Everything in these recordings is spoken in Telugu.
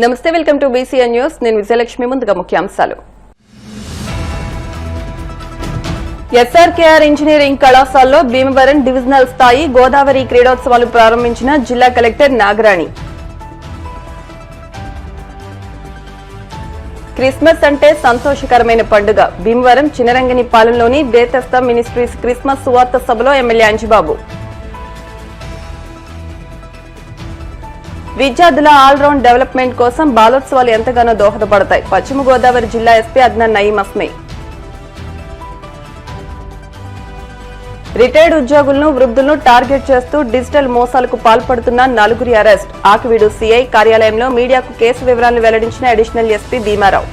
నమస్తే, వెల్కమ్ టు బీసీఎన్ న్యూస్. నేను విజయలక్ష్మి. ముందుగా ముఖ్యాంశాలు. ఎస్ఆర్కేఆర్ ఇంజనీరింగ్ కళాశాలలో భీమవరం డివిజనల్ స్థాయి గోదావరి క్రీడోత్సవాలు ప్రారంభించిన జిల్లా కలెక్టర్ నాగరాణి. క్రిస్మస్ అంటే సంతోషకరమైన పండుగ. భీమవరం చినరంగిని పాలెంలోని బేతస్తా మినిస్ట్రీస్ క్రిస్మస్ సువార్త సభలో ఎమ్మెల్యే అంజిబాబు. విద్యార్థుల ఆల్రౌండ్ డెవలప్మెంట్ కోసం బాలోత్సవాలు ఎంతగానో దోహదపడతాయి. పశ్చిమ గోదావరి జిల్లా ఎస్పీ అద్నాన్ నయీం అస్మై. రిటైర్డ్ ఉద్యోగులను వృద్ధులను టార్గెట్ చేస్తూ డిజిటల్ మోసాలకు పాల్పడుతున్న 4 అరెస్ట్. ఆకివీడు సీఐ కార్యాలయంలో మీడియాకు కేసు వివరాలను వెల్లడించిన అడిషనల్ ఎస్పీ భీమారావు.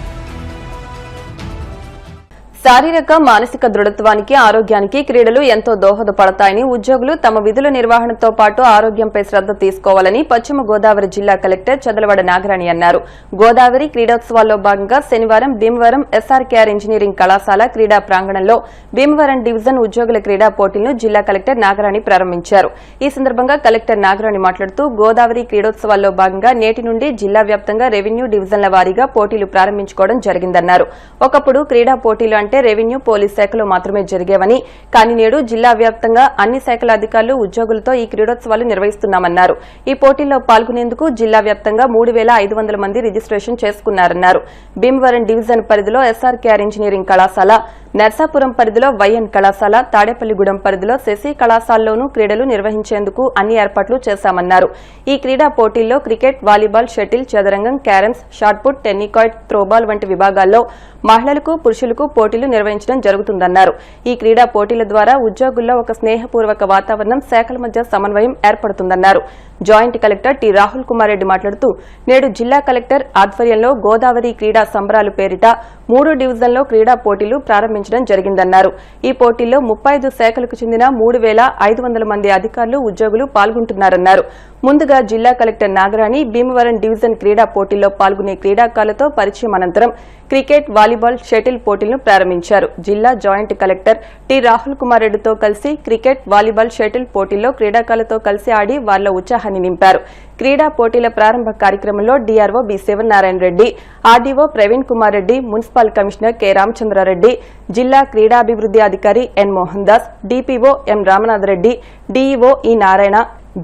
శారీరక మానసిక దృఢత్వానికి ఆరోగ్యానికి క్రీడలు ఎంతో దోహదపడతాయని ఉద్యోగులు తమ విధుల నిర్వహణతో పాటు ఆరోగ్యంపై శ్రద్ధ తీసుకోవాలని పశ్చిమ గోదావరి జిల్లా కలెక్టర్ చదలవాడ నాగరాణి అన్నారు. గోదావరి క్రీడోత్సవాల్లో భాగంగా శనివారం భీమవరం ఎస్ఆర్కేఆర్ ఇంజనీరింగ్ కళాశాల క్రీడా ప్రాంగణంలో భీమవరం డివిజన్ ఉద్యోగుల క్రీడా పోటీలను జిల్లా కలెక్టర్ నాగరాణి ప్రారంభించారు. ఈ సందర్భంగా కలెక్టర్ నాగరాణి మాట్లాడుతూ గోదావరి క్రీడోత్సవాల్లో భాగంగా నేటి నుండి జిల్లా వ్యాప్తంగా రెవెన్యూ డివిజన్ల వారీగా పోటీలు ప్రారంభించుకోవడం జరిగిందన్నారు. ఒకప్పుడు క్రీడా పోటీలు అంటే రెవెన్యూ పోలీస్ శాఖలో మాత్రమే జరిగేవని, కానీ నేడు జిల్లా వ్యాప్తంగా అన్ని శాఖల అధికారులు ఉద్యోగులతో ఈ క్రీడోత్సవాలు నిర్వహిస్తున్నామన్నారు. ఈ పోటీల్లో పాల్గొనేందుకు జిల్లా వ్యాప్తంగా 3,500 మంది రిజిస్ట్రేషన్ చేసుకున్నారన్నారు. భీమవరం డివిజన్ పరిధిలో ఎస్ఆర్కేఆర్ ఇంజనీరింగ్ కళాశాల, నర్సాపురం పరిధిలో వైఎన్ కళాశాల, తాడేపల్లిగూడెం పరిధిలో శశి కళాశాలలోనూ క్రీడలు నిర్వహించేందుకు అన్ని ఏర్పాట్లు చేశామన్నారు. ఈ క్రీడా పోటీల్లో క్రికెట్, వాలీబాల్, షటిల్, చదరంగం, క్యారమ్స్, షాట్పుట్, టెన్నికాయిట్, త్రోబాల్ వంటి విభాగాల్లో మహిళలకు, పురుషులకు పోటీలు నిర్వహించడం జరుగుతుందన్నారు. ఈ క్రీడా పోటీల ద్వారా ఉద్యోగుల్లో ఒక స్నేహపూర్వక వాతావరణం, శాఖల మధ్య సమన్వయం ఏర్పడుతుందన్నారు. Joint collector T Rahul Kumar Reddy మాట్లాడుతూ నేడు జిల్లా కలెక్టర్ ఆధ్వర్యంలో గోదావరి క్రీడా సంబరాలు పేరిట 3 డివిజన్లో క్రీడా పోటీలు ప్రారంభించడం జరిగిందన్నారు. ఈ పోటీల్లో 35 శాఖలకు చెందిన 3,500 మంది అధికారులు, ఉద్యోగులు పాల్గొంటున్నారన్నారు. ముందుగా జిల్లా కలెక్టర్ నాగరాణి భీమవరం డివిజన్ క్రీడా పోటీల్లో పాల్గొనే క్రీడాకారులతో పరిచయం అనంతరం క్రికెట్, వాలీబాల్, షటిల్ పోటీలను ప్రారంభించారు. జిల్లా joint collector T Rahul Kumar రెడ్డితో కలిసి క్రికెట్, వాలీబాల్, షటిల్ పోటీల్లో క్రీడాకారులతో కలిసి ఆడి వారిలో ఉత్సాహాన్ని నింపారు. క్రీడా పోటీల ప్రారంభ కార్యక్రమంలో DRO B Sivanarayana Reddy, RDO Praveen Kumar Reddy, municipal commissioner K Ramachandrareddy, జిల్లా క్రీడాభివృద్ది అధికారి N Mohan Das, DPO M Ramanathareddy, DEO E Narayana,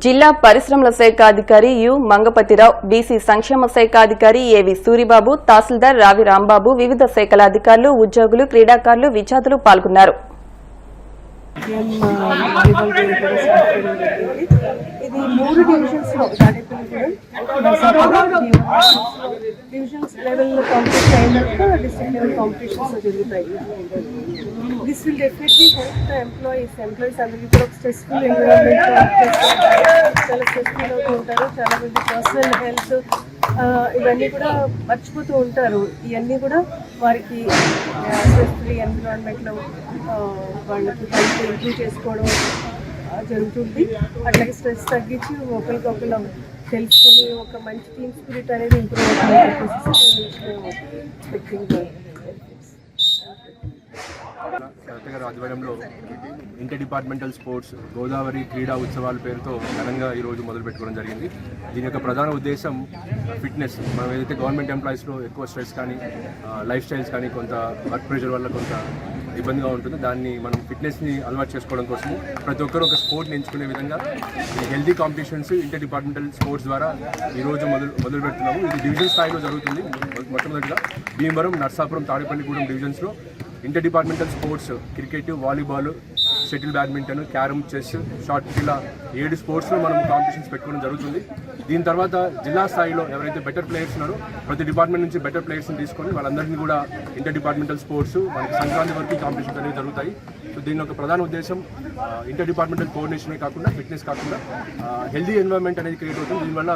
జిల్లా పరిశ్రమల శాఖ అధికారి యు మంగపతిరావు, బీసీ సంక్షేమ శాఖ అధికారి ఏవి సూరిబాబు, తహసీల్దార్ రావి రాంబాబు, వివిధ శాఖల అధికారులు, ఉద్యోగులు, క్రీడాకారులు, విద్యార్థులు పాల్గొన్నారు. ఇది 3 డివిజన్స్ లో డివిజన్స్ లెవెల్ కాంపిటీషన్ అయినాక డిస్ట్రిక్ట్ లెవెల్ కాంపిటీషన్స్ జరుగుతాయి. This will definitely help the employees అందరికీ కూడా స్ట్రెస్ఫుల్ ఎన్విరాన్మెంట్, చాలా స్ట్రెస్ఫుల్ అవుతూ ఉంటారు. చాలా మంది పర్సనల్ హెల్త్ ఇవన్నీ కూడా మర్చిపోతూ ఉంటారు. ఇవన్నీ కూడా వారికి స్ట్రెస్ ఫ్రీ ఎన్విరాన్మెంట్లో వాళ్ళకి హెల్త్ ఇంప్రూవ్ చేసుకోవడం జరుగుతుంది. అట్లాగే స్ట్రెస్ తగ్గించి ఒకరికొకరు తెలుసుకుని ఒక మంచి టీమ్ స్పిరిట్ అనేది ఇంప్రూవ్ కలెక్టర్ గారి ఆధ్వర్యంలో ఇంటర్ డిపార్ట్మెంటల్ స్పోర్ట్స్ గోదావరి క్రీడా ఉత్సవాల పేరుతో ఘనంగా ఈరోజు మొదలు పెట్టుకోవడం జరిగింది. దీని యొక్క ప్రధాన ఉద్దేశం ఫిట్నెస్. మనం ఏదైతే గవర్నమెంట్ ఎంప్లాయీస్లో ఎక్కువ స్ట్రెస్ కానీ, లైఫ్ స్టైల్స్ కానీ, కొంత వర్క్ ప్రెషర్ వల్ల కొంత ఇబ్బందిగా ఉంటుంది. దాన్ని మనం ఫిట్నెస్ని అలవాటు చేసుకోవడం కోసము ప్రతి ఒక్కరు ఒక స్పోర్ట్ని ఎంచుకునే విధంగా ఈ healthy competitions inter departmental sports ద్వారా ఈరోజు మొదలు పెడుతున్నాము. ఇది డివిజన్ స్థాయిలో జరుగుతుంది. మొట్టమొదటిగా భీమవరం, నర్సాపురం, తాడేపల్లిగూడెం డివిజన్స్లో inter departmental sports cricket, volleyball, shuttle, badminton, carrom, chess, shot put ఇలా 7 స్పోర్ట్స్లో మనం కాంపిటీషన్స్ పెట్టుకోవడం జరుగుతుంది. దీని తర్వాత జిల్లా స్థాయిలో ఎవరైతే బెటర్ ప్లేయర్స్ ఉన్నారో ప్రతి డిపార్ట్మెంట్ నుంచి బెటర్ ప్లేయర్స్ని తీసుకొని వాళ్ళందరినీ కూడా ఇంటర్ డిపార్ట్మెంటల్ స్పోర్ట్స్ మనకి సంక్రాంతి వరకు కాంపిటీషన్స్ అనేవి జరుగుతాయి. సో దీని ఒక ప్రధాన ఉద్దేశం ఇంటర్ డిపార్ట్మెంటల్ కోఆర్డినేషనే కాకుండా, ఫిట్నెస్ కాకుండా హెల్దీ ఎన్వైరన్మెంట్ అనేది క్రియేట్ అవుతుంది. దీనివల్ల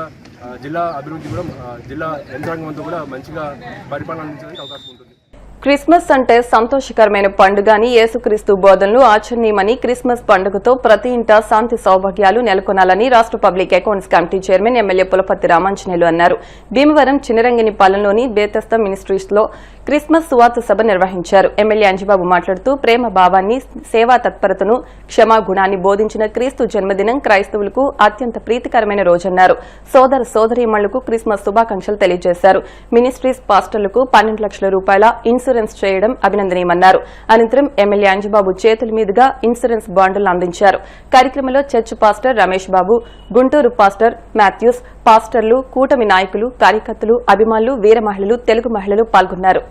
జిల్లా అభివృద్ధి కూడా, జిల్లా యంత్రాంగం అంతా కూడా మంచిగా పరిపాలన అందించడానికి అవకాశం ఉంటుంది. క్రిస్మస్ అంటే సంతోషకరమైన పండుగ అని యేసుక్రీస్తు బోధనలు ఆచరణీయమని క్రిస్మస్ పండుగతో ప్రతి ఇంటా శాంతి సౌభాగ్యాలు నెలకొనాలని రాష్ట్ర public accounts committee chairman MLA Pulaparthi Ramanjaneyulu అన్నారు. భీమవరం చినరంగినిపాలెంలోని బేతస్త మినిస్ట్రీస్ లో క్రిస్మస్ సువార్త సభ నిర్వహించారు. ఎమ్మెల్యే అంజిబాబు మాట్లాడుతూ ప్రేమ భావాన్ని, సేవా తత్పరతను, క్షమాగుణాన్ని బోధించిన క్రీస్తు జన్మదినం క్రైస్తవులకు అత్యంత ప్రీతికరమైన రోజన్నారు. సోదర సోదరీమణులకు క్రిస్మస్ శుభాకాంక్షలు తెలియజేశారు. మినిస్ట్రీస్ పాస్టర్లకు 12 లక్షల రూపాయల ఇన్సూరెన్స్ చేయడం అభినందనీయమన్నారు. అనంతరం ఎమ్మెల్యే అంజిబాబు చేతుల మీదుగా ఇన్సూరెన్స్ బాండ్లను అందించారు. కార్యక్రమంలో church pastor Ramesh Babu, Guntur pastor Mathews, పాస్టర్లు, కూటమి నాయకులు, కార్యకర్తలు, అభిమానులు, వీర మహిళలు, తెలుగు మహిళలు పాల్గొన్నారు.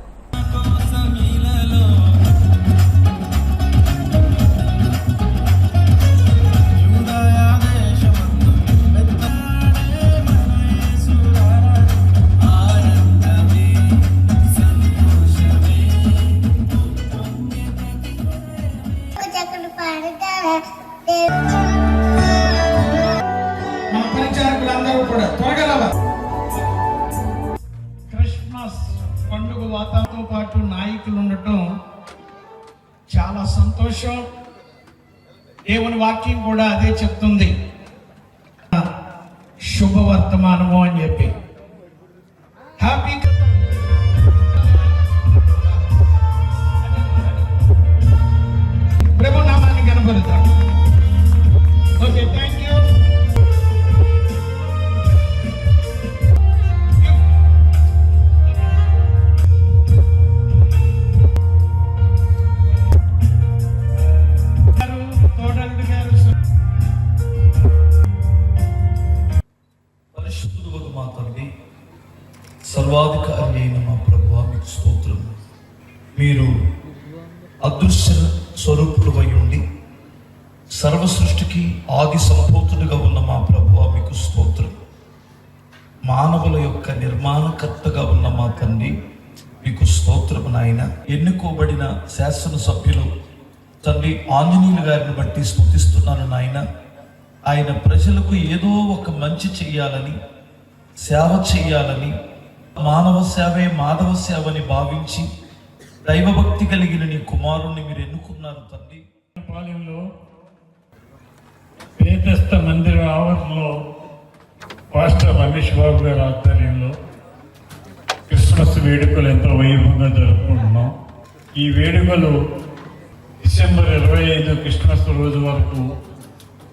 క్రిస్మస్ పండుగ వాతావరణంతో పాటు నాయకులు ఉండటం చాలా సంతోషం. దేవుని వాక్యం కూడా అదే చెప్తుంది, శుభవర్తమానము అని చెప్పి. హ్యాపీ ప్రభు నామాన్ని కనపరుద్దాం. Okay, thank you. పరిశుద్ధుడు మా తండ్రి, సర్వాధికారి అయిన మా ప్రభువా, మీకు స్తోత్రం. మీరు అదృశ్య స్వరూపుడువై ఉండి సర్వ సృష్టికి ఆది సంభూతుడిగా ఉన్న మా ప్రభువా, మీకు స్తోత్రం. మానవుల యొక్క నిర్మాణకర్తగా ఉన్న మా తండ్రి, మీకు స్తోత్రం నాయన. ఎన్నుకోబడిన శాసనసభ్యులు తండ్రి ఆంజనేయులు గారిని బట్టి స్తుతిస్తున్నాను నాయన. ఆయన ప్రజలకు ఏదో ఒక మంచి చెయ్యాలని, సేవ చెయ్యాలని, మానవ సేవే మాధవ సేవని భావించి దైవభక్తి కలిగిన నీ కుమారుణ్ణి మీరు ఎన్నుకున్నారు తండ్రి. పాలెంలో బేతస్త మందిర ఆవరణలో పాస్టర్ రమేష్ బాబు గారి ఆధ్వర్యంలో క్రిస్మస్ వేడుకలు ఎంతో వైభవంగా జరుపుకుంటున్నాం. ఈ వేడుకలు డిసెంబర్ 25 క్రిస్మస్ రోజు వరకు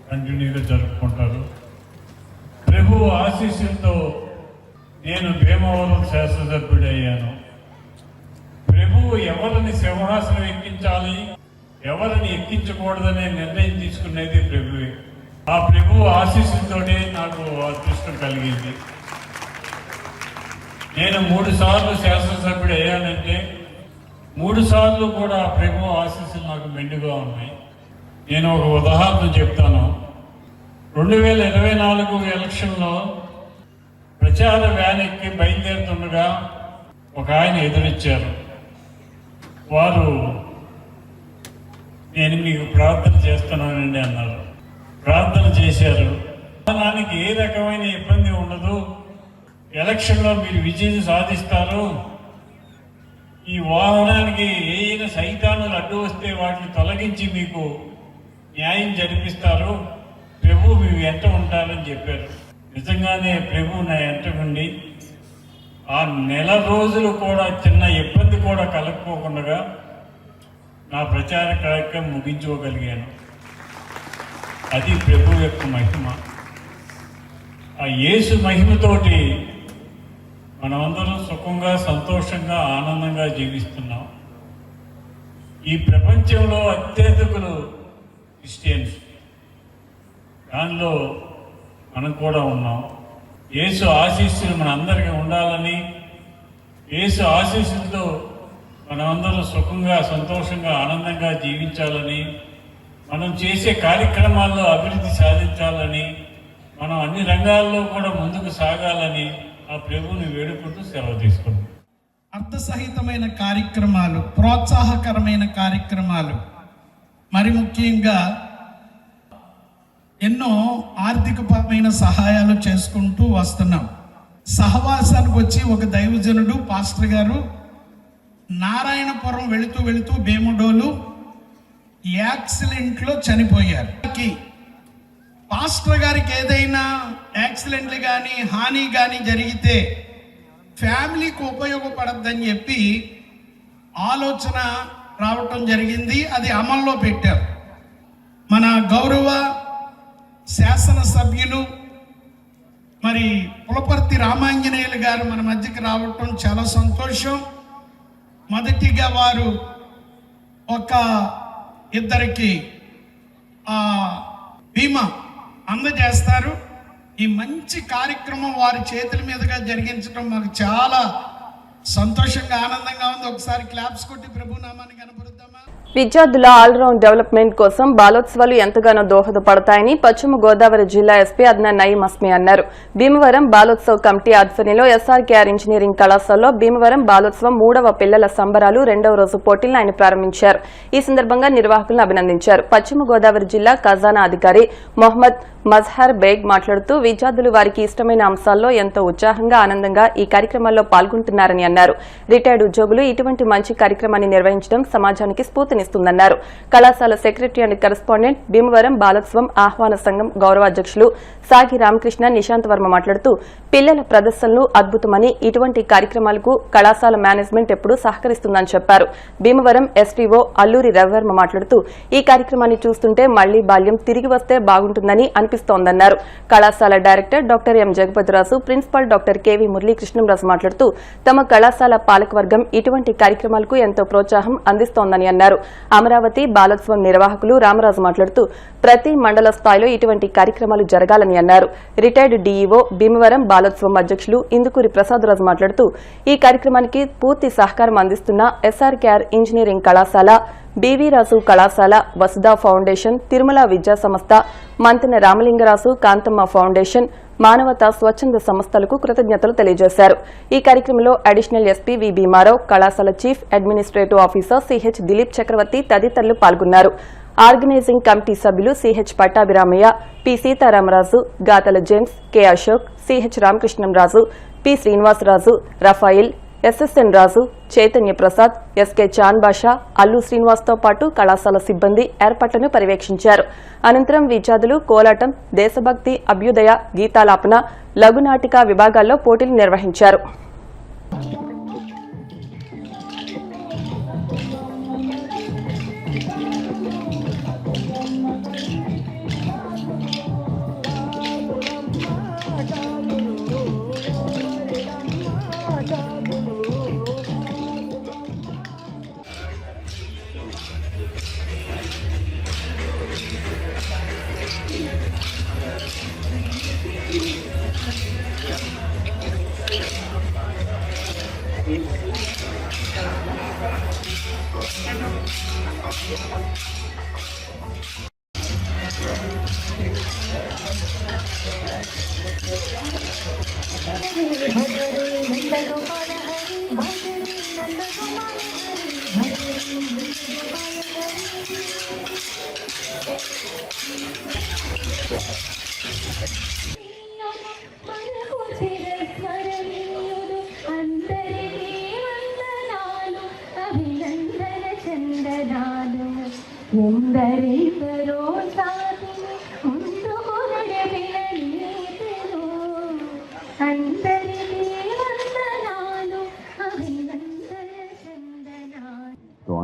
కంటిన్యూగా జరుపుకుంటారు. ప్రభు ఆశీస్సులతో నేను భీమవరం శాసనసభ్యుడు అయ్యాను. ప్రభువు ఎవరిని సింహాసనం ఎక్కించాలి, ఎవరిని ఎక్కించకూడదనే నిర్ణయం తీసుకునేది ప్రభువే. ఆ ప్రభు ఆశీస్సులతోనే నాకు అదృష్టం కలిగింది. నేను 3 సార్లు శాసనసభ్యుడు అయ్యానంటే 3 సార్లు కూడా ప్రభు ఆశీస్సులు నాకు మెండుగా ఉన్నాయి. నేను ఒక ఉదాహరణ చెప్తాను. 2024 ఎలక్షన్లో ప్రచార వ్యాన్ ఎక్కి బయలుదేరుతుండగా ఒక ఆయన ఎదురొచ్చారు. వారు, నేను మీకు ప్రార్థన చేస్తున్నానండి అన్నారు. ప్రార్థన చేశారు. వాహనానికి ఏ రకమైన ఇబ్బంది ఉండదు, ఎలక్షన్లో మీరు విజయం సాధిస్తారు, ఈ వాహనానికి ఏదైనా సైతానులు అడ్డు వస్తే వాటిని తొలగించి మీకు న్యాయం జరిపిస్తారు, ప్రభు మీ వెంట ఉంటారని చెప్పారు. నిజంగానే ప్రభు నా వెంట ఉండి ఆ నెల రోజులు కూడా చిన్న ఇబ్బంది కూడా కలగకోకుండా నా ప్రచార కార్యక్రమం ముగించుకోగలిగాను. అది ప్రభు యొక్క మహిమ. ఆ యేసు మహిమతోటి మనమందరం సుఖంగా, సంతోషంగా, ఆనందంగా జీవిస్తున్నాం. ఈ ప్రపంచంలో అత్యధికులు క్రిస్టియన్స్, దానిలో మనం కూడా ఉన్నాం. యేసు ఆశీస్సులు మన అందరికీ ఉండాలని, యేసు ఆశీస్సులతో మనమందరం సుఖంగా, సంతోషంగా, ఆనందంగా జీవించాలని, మనం చేసే కార్యక్రమాల్లో అభివృద్ధి సాధించాలని, మనం అన్ని రంగాల్లో కూడా ముందుకు సాగాలని ఆ ప్రభువుని వేడుకుంటూ సెలవు తీసుకుంటాం. అర్థసహితమైన కార్యక్రమాలు, ప్రోత్సాహకరమైన కార్యక్రమాలు, మరి ముఖ్యంగా ఎన్నో ఆర్థికపరమైన సహాయాలు చేసుకుంటూ వస్తున్నాం. సహవాసానికి వచ్చి ఒక దైవజనుడు పాస్టర్ గారు నారాయణపురం వెళుతూ వెళుతూ భీమడోలు యాక్సిడెంట్లో చనిపోయారు. పాస్టర్ గారికి ఏదైనా యాక్సిడెంట్లు కానీ హాని కానీ జరిగితే ఫ్యామిలీకి ఉపయోగపడద్దని చెప్పి ఆలోచన రావటం జరిగింది. అది అమల్లో పెట్టారు. మన గౌరవ శాసనసభ్యులు మరి పులపర్తి రామాంజనేయులు గారు మన మధ్యకి రావటం చాలా సంతోషం. మొదటిగా వారు ఒక ఇద్దరికి బీమా అందజేస్తారు. ఈ మంచి కార్యక్రమం వారి చేతుల మీదుగా జరిగించడం మాకు చాలా సంతోషంగా ఆనందంగా ఉంది. ఒకసారి క్లాప్స్ కొట్టి ప్రభు నామాన్ని కనపరుద్దామా. విద్యార్థుల ఆల్రౌండ్ డెవలప్మెంట్ కోసం బాలోత్సవాలు ఎంతగానో దోహదపడతాయని పశ్చిమ గోదావరి జిల్లా ఎస్పీ అద్నాన్ నయీం అస్మి అన్నారు. భీమవరం బాలోత్సవ్ కమిటీ ఆధ్వర్యంలో SRKR ఇంజనీరింగ్ కళాశాలలో భీమవరం బాలోత్సవం 3వ పిల్లల సంబరాలు 2వ రోజు పోటీలను ఆయన ప్రారంభించారు. ఈ సందర్భంగా నిర్వాహకులను అభినందించారు. పశ్చిమ గోదావరి జిల్లా ఖజానా అధికారి మొహమ్మద్ మజ్హర్ బేగ్ మాట్లాడుతూ విద్యార్థులు వారికి ఇష్టమైన అంశాల్లో ఎంతో ఉత్సాహంగా ఆనందంగా ఈ కార్యక్రమాల్లో పాల్గొంటున్నారని అన్నారు. రిటైర్డ్ ఉద్యోగులు ఇటువంటి మంచి కార్యక్రమాన్ని నిర్వహించడం సమాజానికి స్ఫూర్తినిస్తుందన్నారు. కళాశాల సెక్రటరీ అండ్ కరెస్పాండెంట్ భీమవరం బాలోత్సవం ఆహ్వాన సంఘం గౌరవ అధ్యక్షులు సాగి రామకృష్ణ నిశాంత్ వర్మ మాట్లాడుతూ పిల్లల ప్రదర్శనలు అద్భుతమని ఇటువంటి కార్యక్రమాలకు కళాశాల మేనేజ్మెంట్ ఎప్పుడూ సహకరిస్తుందని చెప్పారు. భీమవరం STO అల్లూరి రవివర్మ మాట్లాడుతూ ఈ కార్యక్రమాన్ని చూస్తుంటే మళ్లీ బాల్యం తిరిగి వస్తే బాగుంటుందని అనిపిస్తోందన్నారు. కళాశాల director doctor M Jagapathiraju, principal doctor KV Muralikrishnamraju మాట్లాడుతూ తమ కళాశాల పాలకవర్గం ఇటువంటి కార్యక్రమాలకు ఎంతో ప్రోత్సాహం అందిస్తోందని అన్నారు. అమరావతి బాలోత్సవం నిర్వాహకులు రామరాజు మాట్లాడుతూ ప్రతి మండల స్థాయిలో ఇటువంటి కార్యక్రమాలు జరగాలని అన్నారు. రిటైర్డ్ DEO భీమవరం బాలోత్సవం అధ్యక్షులు ఇందుకూరి ప్రసాదరాజు మాట్లాడుతూ ఈ కార్యక్రమానికి పూర్తి సహకారం అందిస్తున్న SRKR ఇంజనీరింగ్ కళాశాల, BV రాజు కళాశాల, వసుధ ఫౌండేషన్, తిరుమల విద్యా సంస్థ, మంతెన రామలింగరాజు కాంతమ్మ ఫౌండేషన్, మానవతా స్వచ్ఛంద సంస్థలకు కృతజ్ఞతలు తెలియజేశారు. ఈ కార్యక్రమంలో అడిషనల్ SP వి భీమారావు, కళాశాల chief administrative officer CH Dilip Chakravarthi తదితరులు పాల్గొన్నారు. ఆర్గనైజింగ్ కమిటీ సభ్యులు CH Pattabhiramayya, P Sitaramaraju, Gathala James, K Ashok, CH Ramakrishnamraju, P Srinivasaraju, Raphael, SSN Raju, Chaitanya Prasad, SK Chan Basha, Allu శ్రీనివాస్తో పాటు కళాశాల సిబ్బంది ఏర్పాట్లను పర్యవేక్షించారు. అనంతరం విద్యార్థులు కోలాటం, దేశభక్తి, అభ్యుదయ, గీతాలాపన, లఘునాటిక విభాగాల్లో పోటీలు నిర్వహించారు.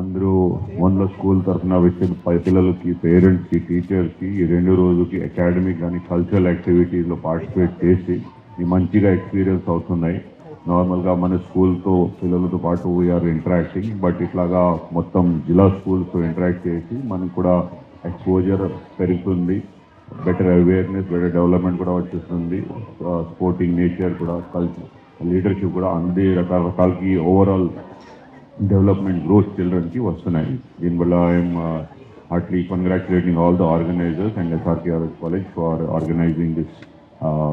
అందరూ మనలో స్కూల్ తరఫున వచ్చే పిల్లలకి, పేరెంట్స్కి, టీచర్స్కి ఈ 2 రోజుకి అకాడమిక్ కానీ కల్చరల్ యాక్టివిటీస్లో పార్టిసిపేట్ చేసి మంచిగా ఎక్స్పీరియన్స్ అవుతున్నాయి. నార్మల్గా మన స్కూల్తో పిల్లలతో పాటు వీఆర్ ఇంటరాక్టింగ్, బట్ ఇట్లాగా మొత్తం జిల్లా స్కూల్స్తో ఇంటరాక్ట్ చేసి మనకు కూడా ఎక్స్పోజర్ పెరుగుతుంది, బెటర్ అవేర్నెస్, బెటర్ డెవలప్మెంట్ కూడా వచ్చేస్తుంది. స్పోర్టింగ్ నేచర్ కూడా, కల్చర్, లీడర్షిప్ కూడా అన్ని రకాలకి ఓవరాల్ డెవలప్మెంట్ గ్రోత్ చిల్డ్రన్కి వస్తున్నాయి. దీనివల్ల I'm heartily congratulating all the organisers and SRKR College for organising this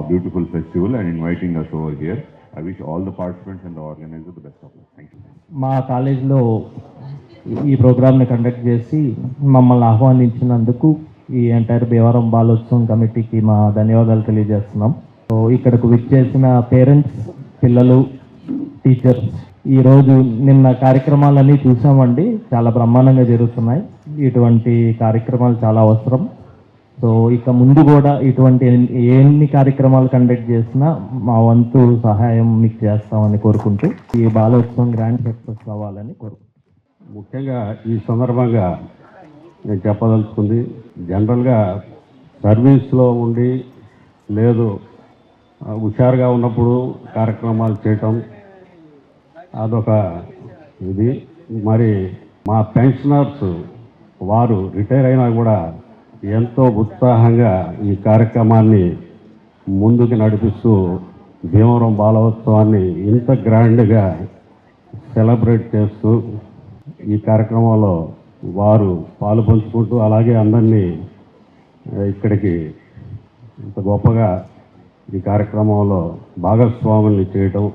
beautiful festival and inviting us over here. I wish all the participants and the organizers the best of luck. Thank you. మా కాలేజ్లో ఈ ప్రోగ్రామ్ని కండక్ట్ చేసి మమ్మల్ని ఆహ్వానించినందుకు ఈ ఎంటైర్ భీమవరం బాలోత్సవం కమిటీకి మా ధన్యవాదాలు తెలియజేస్తున్నాం. సో ఇక్కడకు విచ్చేసిన పేరెంట్స్, పిల్లలు, టీచర్స్, ఈరోజు నిన్న కార్యక్రమాలన్నీ చూసామండి, చాలా బ్రహ్మాండంగా జరుగుతున్నాయి. ఇటువంటి కార్యక్రమాలు చాలా అవసరం. సో ఇక ముందు కూడా ఇటువంటి ఎన్ని కార్యక్రమాలు కండక్ట్ చేసినా మా వంతు సహాయం మీకు చేస్తామని కోరుకుంటూ ఈ బాలోత్సవం గ్రాండ్ సక్సెస్ కావాలని కోరుకుంటున్నాను. ముఖ్యంగా ఈ సందర్భంగా నేను చెప్పదలుచుకుంది, జనరల్గా సర్వీస్లో ఉండి లేదు హుషారుగా ఉన్నప్పుడు కార్యక్రమాలు చేయటం అదొక ఇది. మరి మా పెన్షనర్స్ వారు రిటైర్ అయినా కూడా ఎంతో ఉత్సాహంగా ఈ కార్యక్రమాన్ని ముందుకు నడిపిస్తూ భీమవరం బాలోత్సవాన్ని ఇంత గ్రాండ్గా సెలబ్రేట్ చేస్తూ ఈ కార్యక్రమంలో వారు పాలు పంచుకుంటూ అలాగే అందరినీ ఇక్కడికి ఇంత గొప్పగా ఈ కార్యక్రమంలో భాగస్వాముల్ని చేయటం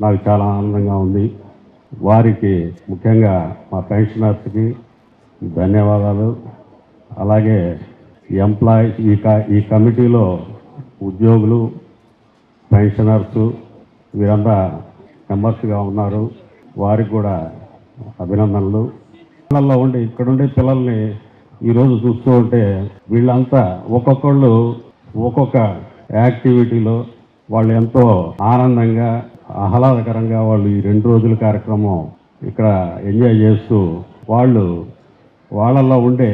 నాకు చాలా ఆనందంగా ఉంది. వారికి ముఖ్యంగా మా పెన్షనర్స్కి ధన్యవాదాలు. అలాగే ఎంప్లాయీస్ ఈ కమిటీలో ఉద్యోగులు, పెన్షనర్స్ వీరంతా మెంబర్స్గా ఉన్నారు, వారికి కూడా అభినందనలు. పిల్లల్లో ఉండి ఇక్కడుండే పిల్లల్ని ఈరోజు చూస్తూ ఉంటే వీళ్ళంతా ఒక్కొక్కళ్ళు ఒక్కొక్క యాక్టివిటీలో వాళ్ళు ఎంతో ఆనందంగా ఆహ్లాదకరంగా వాళ్ళు ఈ 2 రోజుల కార్యక్రమం ఇక్కడ ఎంజాయ్ చేస్తూ వాళ్ళల్లో ఉండే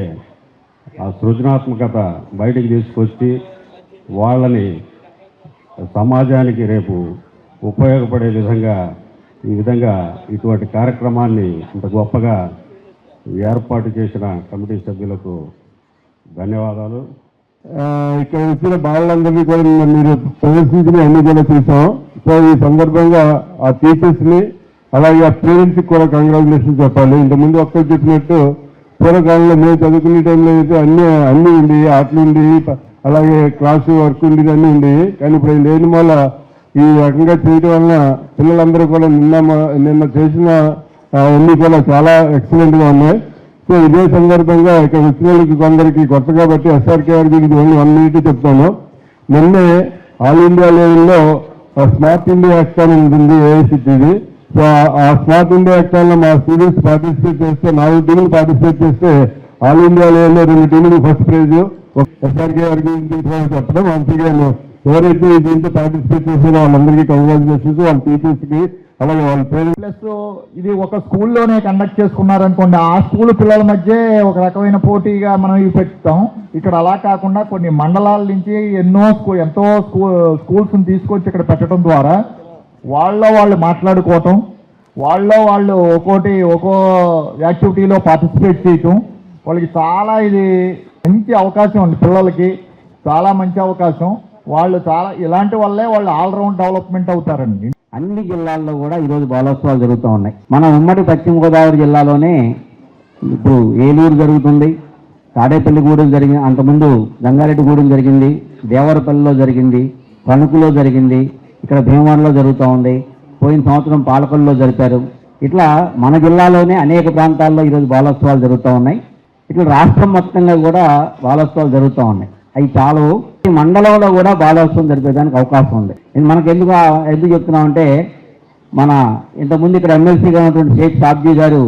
ఆ సృజనాత్మకత బయటికి తీసుకొచ్చి వాళ్ళని సమాజానికి రేపు ఉపయోగపడే విధంగా ఇటువంటి కార్యక్రమాన్ని ఇంత గొప్పగా ఏర్పాటు చేసిన కమిటీ సభ్యులకు ధన్యవాదాలు. ఇక్కడ వచ్చిన బాలలందరినీ కూడా మీరు ప్రదర్శించిన అన్ని కూడా చూసాం. సో ఈ సందర్భంగా ఆ టీచర్స్ని అలాగే ఆ పేరెంట్స్కి కూడా కంగ్రాచులేషన్ చెప్పాలి. ఇంతకుముందు ఒక్కరు చెప్పినట్టు పూర్వకాలంలో మేము చదువుకునే టైంలో అయితే అన్నీ ఉండి, ఆటలు ఉండి, అలాగే క్లాసు వర్క్ ఉండేది అన్నీ ఉండి. కానీ ఇప్పుడు లేని వల్ల ఈ రకంగా చేయడం వలన పిల్లలందరూ కూడా నిన్న చేసిన అన్నీ కూడా చాలా ఎక్సలెంట్గా ఉన్నాయి. సో ఇదే సందర్భంగా ఇక్కడ వచ్చిన వాళ్ళకి కొందరికి కొత్త కాబట్టి SRKR గురించి ఓన్లీ 1 minute చెప్తాను. నిన్నే ఆల్ ఇండియా లెవెల్లో స్మార్ట్ ఇండియా యాక్టాన్ ఉంటుంది AICTది. సో ఆ స్మార్ట్ ఇండియా యాక్టాన్లో మా స్టూడెంట్స్ పార్టిసిపేట్ చేస్తే 4 టీములు పార్టిసిపేట్ చేస్తే ఆల్ ఇండియా లెవెల్లో 2 టీములు ఫస్ట్ ప్రైజ్. SRKR గురించి చెప్పడం అంతగా ఎవరైతే దీంట్లో పార్టిసిపేట్ చేసారో వాళ్ళందరికీ కంగ్రాచులేషన్స్, వాళ్ళ టీచర్స్కి అలాగే వాళ్ళ పేరెంట్స్. ప్లస్ ఇది ఒక స్కూల్లోనే కండక్ట్ చేసుకున్నారనుకోండి, ఆ స్కూల్ పిల్లల మధ్య ఒక రకమైన పోటీగా మనం ఇవి పెట్టుతాం. ఇక్కడ అలా కాకుండా కొన్ని మండలాల నుంచి ఎంతో స్కూల్స్ని తీసుకొచ్చి ఇక్కడ పెట్టడం ద్వారా వాళ్ళు మాట్లాడుకోవటం, వాళ్ళు ఒక్కో యాక్టివిటీలో పార్టిసిపేట్ చేయటం, వాళ్ళకి చాలా ఇది మంచి అవకాశం ఉంది. పిల్లలకి చాలా మంచి అవకాశం. వాళ్ళు చాలా ఇలాంటి వల్లే వాళ్ళు ఆల్రౌండ్ డెవలప్మెంట్ అవుతారండి. అన్ని జిల్లాల్లో కూడా ఈరోజు బాలోత్సవాలు జరుగుతూ ఉన్నాయి. మన ఉమ్మడి పశ్చిమ గోదావరి జిల్లాలోనే ఇప్పుడు ఏలూరు జరుగుతుంది, తాడేపల్లిగూడెం జరిగింది, అంతకుముందు గంగారెడ్డిగూడెం జరిగింది, దేవరపల్లిలో జరిగింది, తణుకులో జరిగింది, ఇక్కడ భీమవరంలో జరుగుతూ ఉంది, పోయిన సంవత్సరం పాలకొల్లులో జరిపారు. ఇట్లా మన జిల్లాలోనే అనేక ప్రాంతాల్లో ఈరోజు బాలోత్సవాలు జరుగుతూ ఉన్నాయి. ఇట్లా రాష్ట్రం మొత్తంగా కూడా బాలోత్సవాలు జరుగుతూ ఉన్నాయి. అవి చాలు, మండలంలో కూడా బాలోత్సవం జరిపేదానికి అవకాశం ఉంది. మనకు ఎందుకు చెప్తున్నామంటే, మన ఇంతకుముందు ఇక్కడ ఎమ్మెల్సీగా ఉన్నటువంటి షేక్ సాబ్జీ గారు